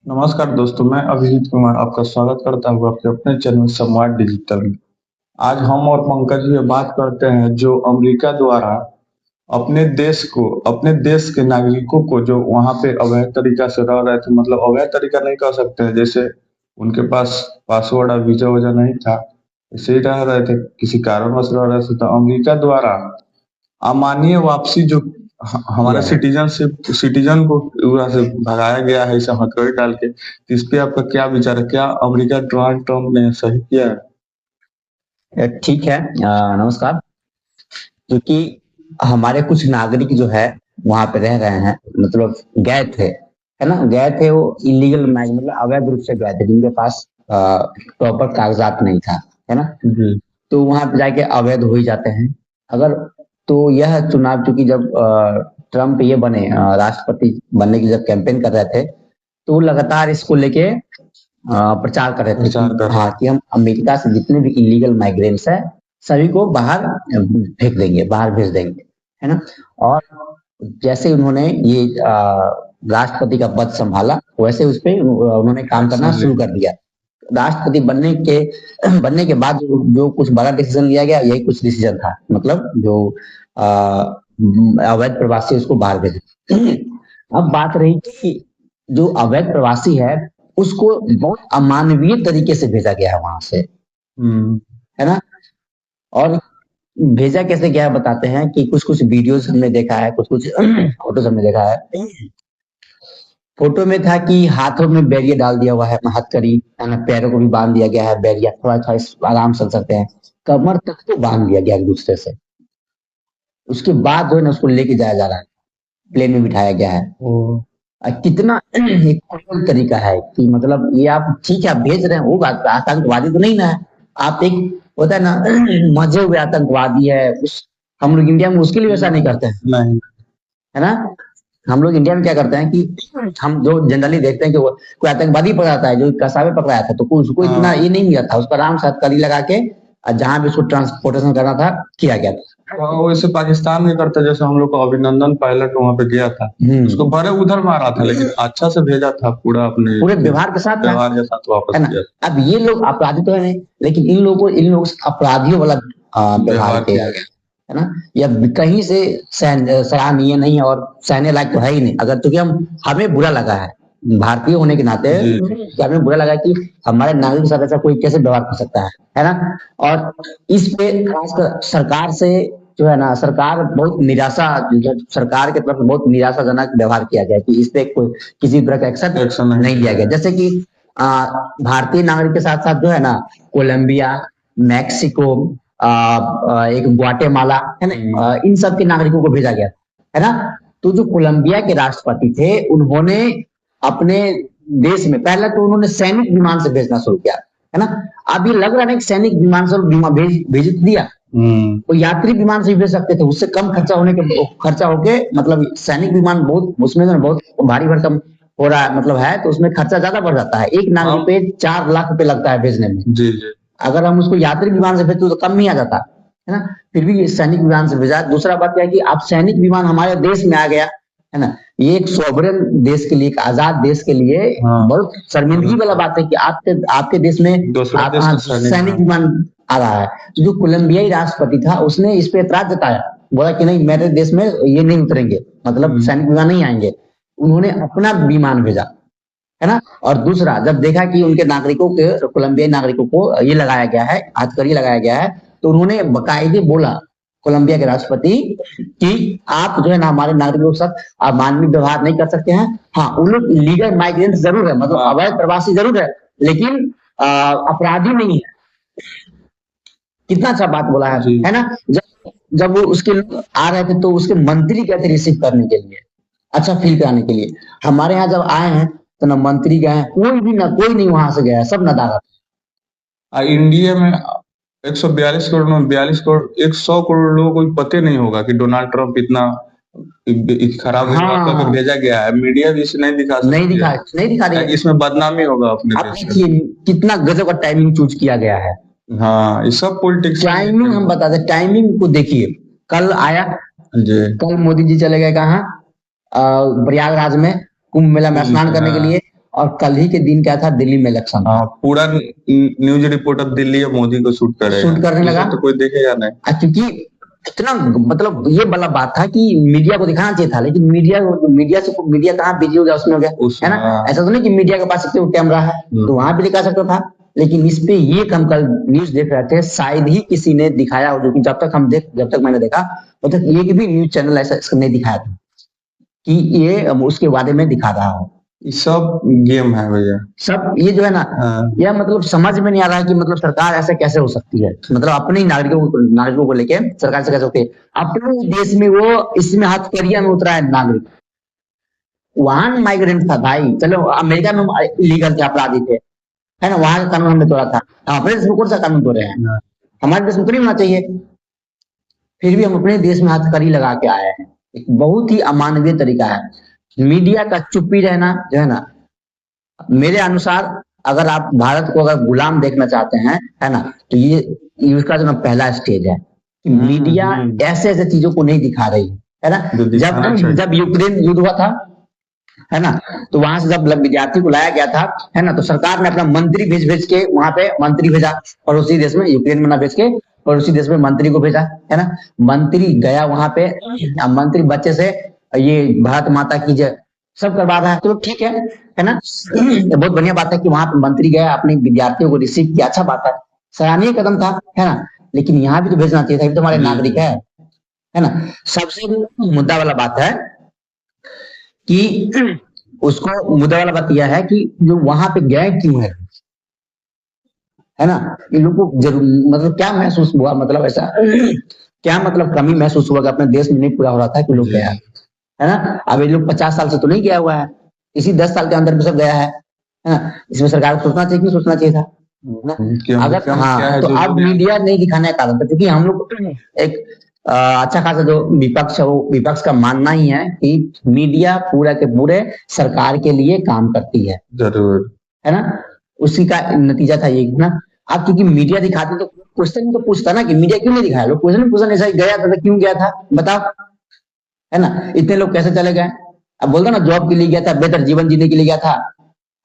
नमस्कार दोस्तों, मैं अभिजीत कुमार आपका स्वागत करता हूँ आपके अपने चैनल संवाद डिजिटल में। आज हम और पंकज ये बात करते हैं जो अमेरिका द्वारा अपने देश के नागरिकों को जो वहाँ पे अवैध तरीका से रह रहे थे, मतलब अवैध तरीका नहीं कह सकते हैं, जैसे उनके पास पासवर्ड और वीजा वजह नहीं था, ऐसे ही रह रहे थे, किसी कारणवश रह रहे थे, तो अमेरिका द्वारा अमान्य वापसी जो हमारे किया है। सिटीजन को वहाँ से भगाया गया है, इसे हथकड़ी डाल के, तो इस पे आपका क्या विचार है? क्या अमेरिका डोनाल्ड ट्रम्प ने सही किया है? ठीक है। नमस्कार। क्योंकि हमारे कुछ नागरिक जो है वहां पे रह रहे हैं, मतलब गए थे, है ना, गए थे वो इलीगल मतलब अवैध रूप से गए थे, जिनके पास प्रॉपर कागजात नहीं था, है ना। जी। तो वहां पे जाके अवैध हो ही जाते हैं। अगर तो यह चुनाव, चूंकि जब ट्रम्प ये बने राष्ट्रपति बनने की जब कैंपेन कर रहे थे, तो वो लगातार इसको लेके प्रचार कर रहे थे विचार कि कर रहे हाँ, कि हम अमेरिका से जितने भी इलीगल माइग्रेंट्स हैं सभी को बाहर फेंक देंगे, बाहर भेज देंगे, है ना। और जैसे उन्होंने ये राष्ट्रपति का पद संभाला, वैसे उस पे उन्होंने काम करना एक्शन ले। शुरू कर दिया। राष्ट्रपति बनने के बाद जो कुछ बड़ा डिसीजन लिया गया, यही कुछ डिसीजन था, मतलब जो अवैध प्रवासी उसको बाहर भेजे। अब बात रही कि जो अवैध प्रवासी है उसको बहुत अमानवीय तरीके से भेजा गया है वहां से, है ना। और भेजा कैसे गया है बताते हैं कि कुछ कुछ वीडियोस हमने देखा है, कुछ कुछ फोटोज हमने देखा है। फोटो में था कि हाथों में बैरियर डाल दिया हुआ है, हथकड़ी, है ना, पैरों को भी बांध दिया गया है बैरियर, थोड़ा थोड़ा आराम से चल सकते हैं, कमर तक तो बांध दिया गया एक दूसरे से। उसके बाद जो है ना उसको लेके जाया जा रहा है, प्लेन में बिठाया गया है। कितना एक क्रूर तरीका है कि मतलब ये आप ठीक है, आप भेज रहे हैं, वो बात आतंकवादी तो नहीं ना है, आप एक होता है ना मजे हुए आतंकवादी है उस। हम लोग इंडिया में उसके लिए वैसा नहीं करते हैं, नहीं। है ना। हम लोग इंडिया में क्या करते हैं कि हम जो जनरली देखते हैं कि वो कोई आतंकवादी पकड़ाता है, जो कसाबे पकड़ाया था तो उसको इतना हाँ। ये नहीं मिला था, उसका आराम से हथकड़ी लगा के जहां भी उसको ट्रांसपोर्टेशन करना था किया गया था। हाँ, वैसे पाकिस्तान में करता, जैसे हम लोग को अभिनंदन पायलट वहाँ पे गया था, उसको भरे उधर मारा था, लेकिन अच्छा से भेजा था, पूरा अपने पूरे व्यवहार के साथ था, व्यवहार के साथ वापस है ना। किया। अब ये लोग अपराधी तो है नहीं, लेकिन इन लोगों से अपराधियों वाला व्यवहार किया गया, है ना। यह कहीं से सराहनीय नहीं है और सहने लायक तो है ही नहीं। अगर क्योंकि हमें बुरा लगा है भारतीय होने के नाते कि हमें बुरा लगा कि हमारे नागरिक के साथ ऐसा कोई कैसे व्यवहार कर सकता है ना। और इस पे खासकर सरकार से जो है ना, सरकार बहुत निराशा, सरकार की तरफ से बहुत निराशाजनक व्यवहार किया गया कि इस पे किसी तरह का एक्शन नहीं लिया गया। जैसे कि भारतीय नागरिक के साथ साथ जो है ना कोलंबिया, मैक्सिको, एक ग्वाटेमाला, है ना, इन सब के नागरिकों को भेजा गया, है ना। तो जो कोलंबिया के राष्ट्रपति थे उन्होंने अपने देश में पहले तो उन्होंने सैनिक विमान से भेजना शुरू किया, है ना। अब ये लग रहा है कि सैनिक विमान से भेज दिया, तो यात्री विमान से भी भेज सकते थे, उससे कम खर्चा होके, मतलब सैनिक विमान बहुत उसमें बहुत भारी भरकम हो रहा है, मतलब है, तो उसमें खर्चा ज्यादा बढ़ जाता है, एक नागरिक पे 4 लाख रुपए लगता है भेजने में। जी जी। अगर हम उसको यात्री विमान से भेजते तो कम ही आ जाता, है ना। फिर भी सैनिक विमान से भेजा। दूसरा बात क्या है कि आप सैनिक विमान हमारे देश में आ गया, है ना। ये एक सॉवरेन देश के लिए, एक आजाद देश के लिए बहुत शर्मिंदगी वाला बात है कि आपके देश में सैनिक विमान आ रहा है। तो जो कोलंबियाई राष्ट्रपति था उसने इस पे एतराज जताया, बोला कि नहीं, मेरे देश में ये नहीं उतरेंगे, मतलब सैनिक विमान नहीं आएंगे। उन्होंने अपना विमान भेजा, है ना। और दूसरा, जब देखा कि उनके नागरिकों के, कोलंबियाई नागरिकों को ये लगाया गया है, हथकड़ी लगाया गया है, तो उन्होंने बाकायदे बोला कोलंबिया के राष्ट्रपति कि आप जो है ना हमारे नागरिकों के साथ अमानवीय व्यवहार नहीं कर सकते हैं। हाँ, उन लोग लीगल माइग्रेंट जरूर है, मतलब अवैध प्रवासी जरूर है, लेकिन अपराधी नहीं है। कितना अच्छा बात बोला है ना। जब वो उसके लोग आ रहे थे तो उसके मंत्री गए थे रिसीव करने के लिए, अच्छा फील कराने के लिए। हमारे यहाँ जब आए हैं तो ना मंत्री गए, कोई नहीं वहां से गया, सब नदारद। इंडिया में 142 करोड़ में 42 करोड़ 100 करोड़ लोगों को पता नहीं होगा कि डोनाल्ड ट्रम्प इतना खराब व्यवहार करके भेजा गया है। मीडिया भी इसे नहीं दिखा रही है, इसमें बदनामी होगा अपने देश की। देखिए कितना गजब का टाइमिंग चूज किया गया है। हाँ, ये सब पॉलिटिक्स टाइमिंग हम बताते, टाइमिंग को देखिए। कल आया जी। कल मोदी जी चले गए कहाँ, प्रयागराज में कुंभ मेला में स्नान करने के लिए, और कल ही के दिन क्या था, दिल्ली में इलेक्शन। हाँ, पूरा न्यूज रिपोर्टर दिल्ली या मोदी को शूट करने लगा, तो कोई देखेगा नहीं। क्योंकि इतना मतलब ये वाला बात था कि मीडिया को दिखाना चाहिए था, लेकिन मीडिया कहाँ बिजी हो गया, उसमें हो गया, है ना। ऐसा तो नहीं कि मीडिया के पास कैमरा है तो वहां पे दिखा सकता था, लेकिन इस पे ये हम कल न्यूज देख रहे थे, शायद ही किसी ने दिखाया हो, जो कि जब तक मैंने देखा तब तक एक भी न्यूज चैनल ऐसा इसका नहीं दिखाया था कि ये उसके बारे में दिखा रहा हो। सब गेम है भैया, सब ये जो है ना, यह मतलब समझ में नहीं आ रहा है कि मतलब सरकार ऐसे कैसे हो सकती है, मतलब अपने ही नागरिकों को लेके सरकार से कैसे होती है। अपने देश में वो इसमें हथकड़िया में उतरा है नागरिक, वहां माइग्रेंट था भाई, चलो अमेरिका में इलीगल थे, अपराधी थे, है ना, वहां का कानून हमने तोड़ा था, हम अपने देश में कौन सा कानून तोड़े हैं, हमारे देश में तो नहीं होना चाहिए, फिर भी हम अपने देश में हथकड़ी लगा के आए हैं। एक बहुत ही अमानवीय तरीका है मीडिया का चुप्पी रहना, जो है ना, मेरे अनुसार अगर आप भारत को अगर गुलाम देखना चाहते हैं, है ना, तो ये इसका जो ना पहला स्टेज है कि मीडिया ऐसे ऐसे चीजों को नहीं दिखा रही है ना। जब यूक्रेन युद्ध हुआ था, है ना, तो वहां से जब विद्यार्थी को लाया गया था, है ना, तो सरकार ने अपना मंत्री भेज के वहां पे मंत्री भेजा, और उसी देश में, यूक्रेन में ना भेज के, और उसी देश में मंत्री को भेजा, है ना। मंत्री गया वहां पे, मंत्री बच्चे से ये भारत माता की जय सब करवा रहा है, तो ठीक है ना, बहुत बढ़िया बात है कि वहां पे मंत्री गया, अपने विद्यार्थियों को रिसीव किया, अच्छा बात है, सराहनीय कदम था, है ना। लेकिन यहाँ भी तो भेजना चाहिए था, ये तो हमारे नागरिक है ना। सबसे मुद्दा वाला बात है कि उसको मुद्दा वाला बात यह है कि जो वहां पे गए क्यों है ना, इन लोगों को जरूर मतलब क्या महसूस हुआ, मतलब ऐसा क्या मतलब कमी महसूस हुआ कि अपने देश में नहीं पूरा हो रहा था कि लोग गया, है ना। अब ये लोग 50 साल से तो नहीं गया हुआ है, इसी 10 साल के अंदर भी सब गया है ना। इसमें सरकार को सोचना चाहिए कि सोचना चाहिए था ना? अगर हाँ, तो अब मीडिया नहीं दिखाने का कारण था, क्योंकि हम लोग एक अच्छा खासा जो विपक्ष है, वो विपक्ष का मानना ही है कि मीडिया पूरा के पूरे सरकार के लिए काम करती है, जरूर, है ना। उसी का नतीजा था ये ना। अब क्योंकि मीडिया दिखाते तो क्वेश्चन तो पूछता ना कि मीडिया क्यों नहीं दिखाया, लोग क्वेश्चन पूछा नहीं, गया था तो क्यों गया था बताओ, है ना, इतने लोग कैसे चले गए। अब बोलता ना जॉब के लिए गया था, बेहतर जीवन जीने के लिए गया था,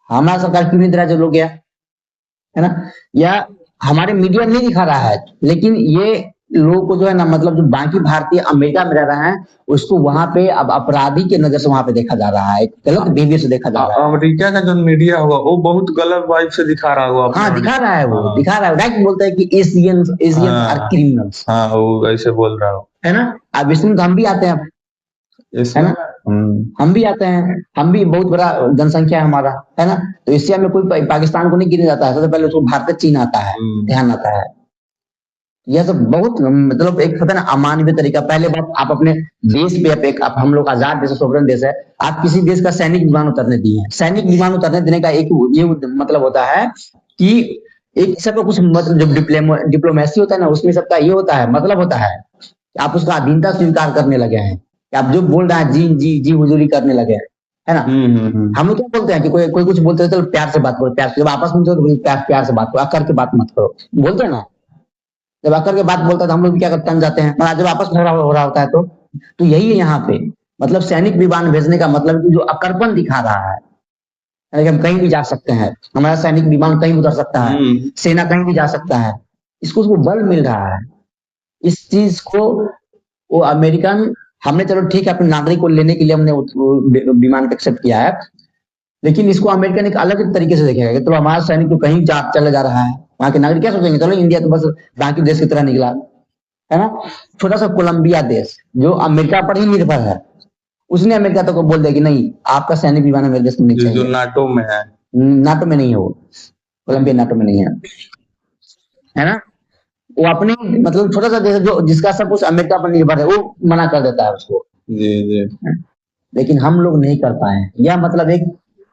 हमारा सरकार क्यों नहीं दे रहा जो लोग गया, है ना। या हमारे मीडिया नहीं दिखा रहा है, लेकिन ये लोगों को जो है ना, मतलब जो बाकी भारतीय अमेरिका में रह रहे हैं, उसको वहां पे अब अपराधी के नजर से वहां पे देखा जा रहा है, गलत बिहेवियर से देखा जा रहा है। अमेरिका का जो मीडिया होगा वो बहुत गलत वाइब से दिखा रहा होगा। हाँ, दिखा रहा है, वो दिखा रहा है, राइट बोलता है कि एशियंस आर क्रिमिनल्स, हाँ वो ऐसे बोल रहा हो, है ना। अब इसमें तो हम भी आते हैं, है ना, हम भी आते हैं, हम भी बहुत बड़ा जनसंख्या है हमारा, है ना। तो एशिया में कोई पाकिस्तान को नहीं गिना जाता है, सबसे पहले उसको भारत चीन आता है, ध्यान आता है। यह सब बहुत मतलब एक होता है ना अमानवीय तरीका। पहले बात, आप अपने देश पे आप हम लोग आजाद देश, सोवरेन देश है, आप किसी देश का सैनिक विमान उतरने दिए हैं, सैनिक विमान उतरने देने का एक ये मतलब होता है कि एक सबका कुछ मतलब जो डिप्लोमेसी होता है ना, उसमें सबका ये होता है, मतलब होता है आप उसका अधीनता स्वीकार करने लगे हैं, आप जो बोल रहा है जी जी जी हुजूरी करने लगे हैं, है ना। हम लोग क्या बोलते हैं कि कोई कुछ बोलते हैं, चलो प्यार से बात करो, प्यार से, जब आपस में तो प्यार से बात करो, आकर के बात मत करो, बोलते हैं ना। जब आकर के बात बोलता है तो हम लोग क्या करते हैं, जाते हैं, जब आपस में हो रहा होता है तो यही है यहाँ पे, मतलब सैनिक विमान भेजने का मतलब जो अकड़पन दिखा रहा है, हम कहीं भी जा सकते हैं, हमारा सैनिक विमान कहीं उतर सकता है, सेना कहीं भी जा सकता है, इसको उसको बल मिल रहा है। इस चीज को वो अमेरिकन, हमने चलो ठीक है अपने नागरिक को लेने के लिए हमने विमान को एक्सेप्ट किया है, लेकिन इसको अमेरिकन एक अलग तरीके से देखेगा कि तो हमारा सैनिक तो कहीं चले जा रहा है, वहां के नागरिक क्या सोचेंगे, चलो इंडिया तो बस बाकी देश की तरह निकला, है ना। छोटा सा कोलंबिया देश जो अमेरिका पर ही निर्भर है, उसने अमेरिका तक को बोल दिया कि नहीं, आपका सैनिक विमान मेरे देश में नहीं चाहिए, जो नाटो में है, नाटो में नहीं है वो, कोलंबिया नाटो में नहीं है ना। वो अपने मतलब छोटा सा देश जो जिसका सब कुछ अमेरिका पर निर्भर है, वो मना कर देता है उसको, जी जी। मतलब लेकिन हम लोग नहीं कर पाए। यह मतलब एक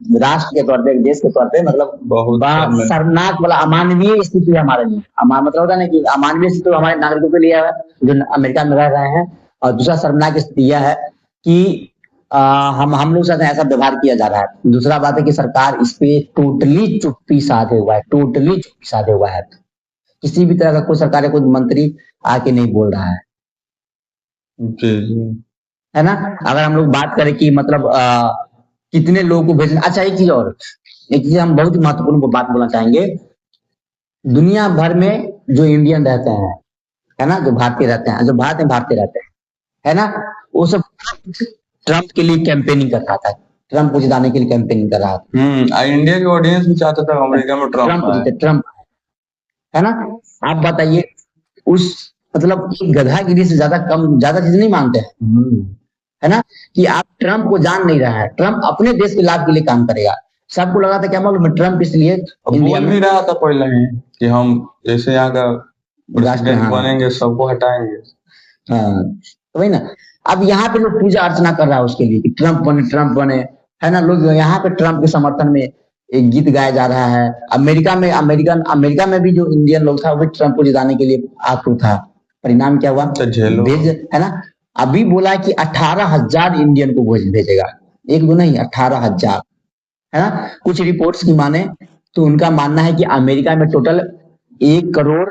राष्ट्र के तौर पे, एक देश के तौर पे, मतलब बहुत शर्मनाक वाला अमानवीय स्थिति है हमारे लिए। मतलब होता है ना कि अमानवीय स्थिति हमारे नागरिकों के लिए है जो अमेरिका में रह रहे हैं, और दूसरा शर्मनाक स्थिति यह है कि हम लोग साथ ऐसा व्यवहार किया जा रहा है। दूसरा बात है कि सरकार इस पे टोटली चुप्पी साधे हुआ है, टोटली चुप्पी साधे हुआ है, किसी भी तरह का कोई सरकार या कोई मंत्री आके नहीं बोल रहा है, है ना। अगर हम लोग बात करें कि मतलब कितने लोगों को भेजना, अच्छा एक चीज और, एक चीज हम बहुत ही महत्वपूर्ण बात बोलना चाहेंगे, दुनिया भर में जो इंडियन रहते हैं, है ना, जो भारतीय रहते हैं, जो भारत में भारतीय रहते हैं, है ना, वो सब ट्रंप के लिए कैंपेनिंग कर रहा था, ट्रंप को जिताने के लिए कैंपेनिंग कर रहा था। इंडिया की ऑडियंस भी चाहता था अमेरिका में ट्रंप जीते, ट्रंप, है ना। आप बताइए, उस मतलब एक गधागिरी से ज्यादा चीज नहीं मानते हैं, है ना, कि आप ट्रंप को जान नहीं रहा है, ट्रंप अपने देश के लाभ के लिए काम करेगा। सबको लगा था क्या मालूम, ट्रम्प इसलिए इंडिया में रहा था पहले ही कि हम जैसे यहाँ का प्रेसिडेंट बनेंगे, सबको हटाएंगे। हाँ, तो वही ना। अब यहाँ पे लोग पूजा अर्चना कर रहा है उसके लिए कि ट्रंप बने, है ना। लोग यहाँ पे ट्रंप के समर्थन में एक गीत गाया जा रहा है। अमेरिका में भी जो इंडियन लोग था वो भी ट्रंप को जिताने के लिए आतुर था। परिणाम क्या हुआ, भेज, है ना। अभी बोला कि 18,000 इंडियन को भेजेगा, एक दो नहीं, 18,000, है ना। कुछ रिपोर्ट्स की माने तो उनका मानना है कि अमेरिका में टोटल 1 करोड़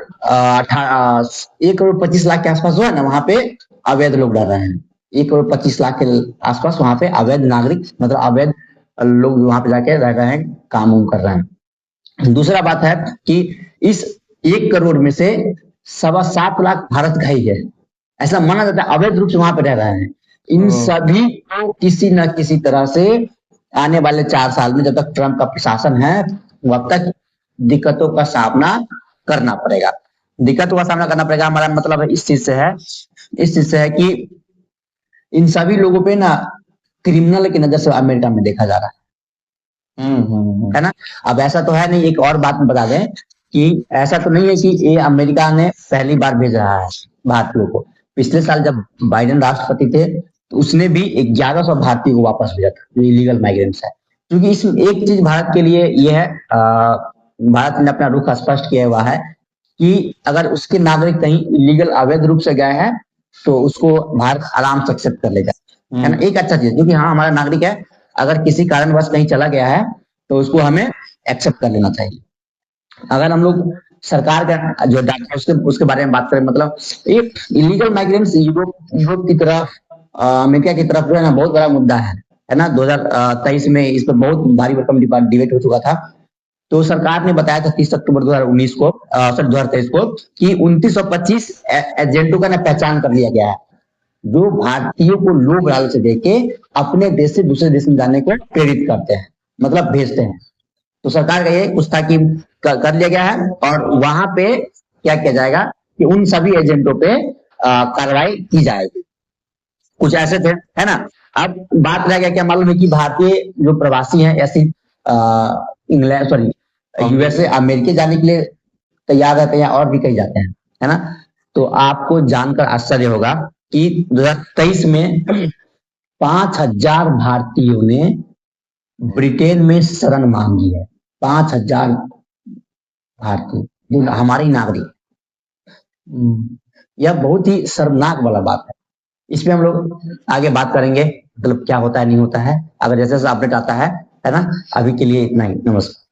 25 लाख के आसपास हुआ ना, वहां पे अवैध लोग रह रहे हैं। 1 करोड़ 25 लाख के आसपास वहां पे अवैध नागरिक, मतलब अवैध लोग वहां पे जाके रह रहे हैं, काम कर रहे हैं। दूसरा बात है कि इस 1 करोड़ में से 7.25 लाख भारत का ही है, ऐसा माना जाता है, अवैध रूप से वहां पे रह रहे हैं। इन सभी को किसी न किसी तरह से आने वाले 4 साल में, जब तक ट्रंप का प्रशासन है, वब तक दिक्कतों का सामना करना पड़ेगा। दिक्कतों का सामना करना पड़ेगा, हमारा मतलब है इस चीज से है कि इन सभी लोगों पे ना क्रिमिनल की नजर से अमेरिका में देखा जा रहा है ना। अब ऐसा तो है नहीं, एक और बात में बता दें कि ऐसा तो नहीं है कि ये अमेरिका ने पहली बार भेज रहा है भारतीयों को। पिछले साल जब बाइडेन राष्ट्रपति थे तो उसने भी 1100 भारतीयों को वापस भेजा था, जो इलीगल माइग्रेंट्स है। क्योंकि इसमें एक चीज भारत के लिए ये है, भारत ने अपना रुख स्पष्ट किया हुआ है कि अगर उसके नागरिक कहीं इलीगल अवैध रूप से गए हैं तो उसको भारत आराम से एक्सेप्ट कर लेगा, है ना। एक अच्छा चीज, क्योंकि हाँ हमारा नागरिक है, अगर किसी कारणवश कहीं चला गया है तो उसको हमें एक्सेप्ट कर लेना चाहिए। अगर हम लोग सरकार का जो डाटा उसके बारे में बात करें, मतलब एक इलीगल माइग्रेंट्स यूरोप की तरफ, अमेरिका की तरफ जो है ना, बहुत बड़ा मुद्दा है ना। 2023 में इस पर बहुत भारी भरकम डिबेट हो चुका था। तो सरकार ने बताया था 30 अक्टूबर 2019 को, 2023 को, कि 2925 एजेंटों का ना पहचान कर लिया गया है, जो भारतीयों को लोभ लालच से देके अपने देश से दूसरे देश में जाने को प्रेरित करते हैं, मतलब भेजते हैं। तो सरकार का ये कुछ था कि कर लिया गया है, और वहां पे क्या किया जाएगा कि उन सभी एजेंटों पे कार्रवाई की जाएगी। कुछ ऐसे थे, है ना। अब बात रह गया क्या मालूम है कि भारतीय जो प्रवासी हैं, ऐसी इंग्लैंड, सॉरी यूएसए, अमेरिका जाने के लिए तैयार रहते हैं और भी कहीं जाते हैं, है ना। तो आपको जानकर आश्चर्य होगा कि 2023 में 5,000 भारतीयों ने ब्रिटेन में शरण मांगी है। 5,000 भारतीय जो हमारे नागरिक। यह बहुत ही शर्मनाक वाला बात है। इस पे हम लोग आगे बात करेंगे, मतलब क्या होता है नहीं होता है, अगर जैसे जैसे अपडेट आता है ना। अभी के लिए इतना ही, नमस्कार।